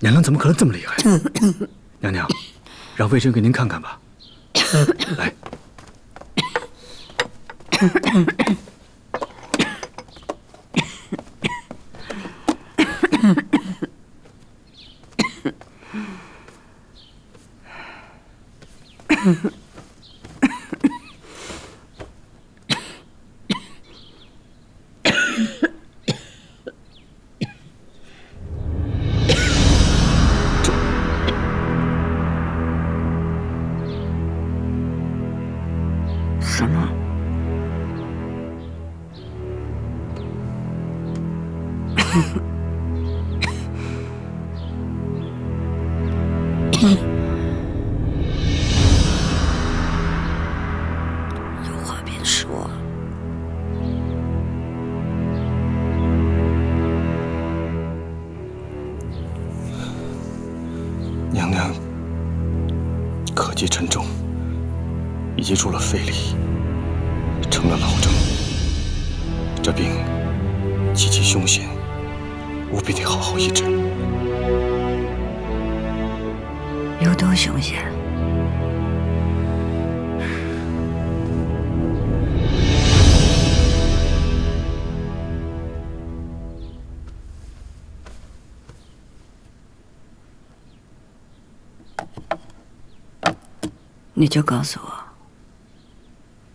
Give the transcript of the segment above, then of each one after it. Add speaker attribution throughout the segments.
Speaker 1: 娘娘怎么可能这么厉害？娘娘，让魏征给您看看吧。来。
Speaker 2: 什么？有话便说。
Speaker 1: 娘娘科技沉重，已经入了肺里，成了痨症。这病极其凶险，务必得好好医治。
Speaker 2: 有多凶险？你就告诉我，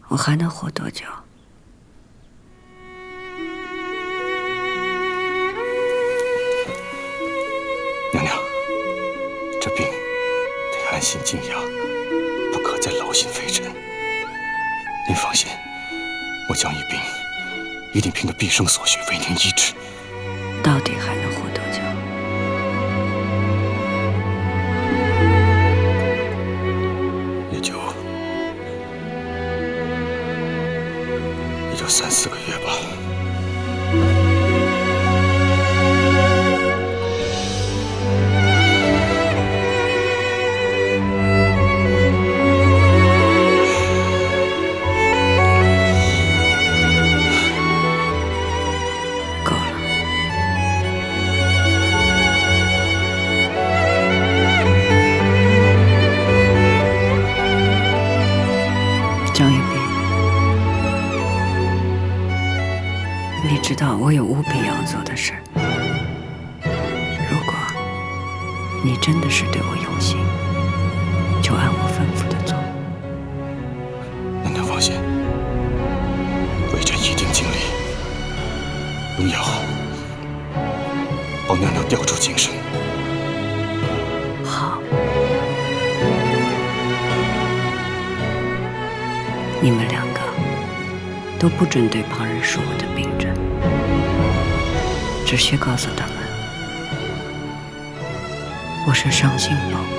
Speaker 2: 我还能活多久？
Speaker 1: 娘娘，这病得安心静养，不可再劳心费神。您放心，我将一病一定凭着毕生所学为您医治。
Speaker 2: 到底还能活多久？
Speaker 1: 也就3、4个月吧。
Speaker 2: 够了。江玉斌，你知道我有务必要做的事。如果你真的是对我用心，就按我吩咐的做。
Speaker 1: 娘娘放心，魏征一定尽力。荣耀，帮娘娘调出精神。
Speaker 2: 好。你们2个都不准对旁人说我的病症，只需告诉他们，我是伤心抱病。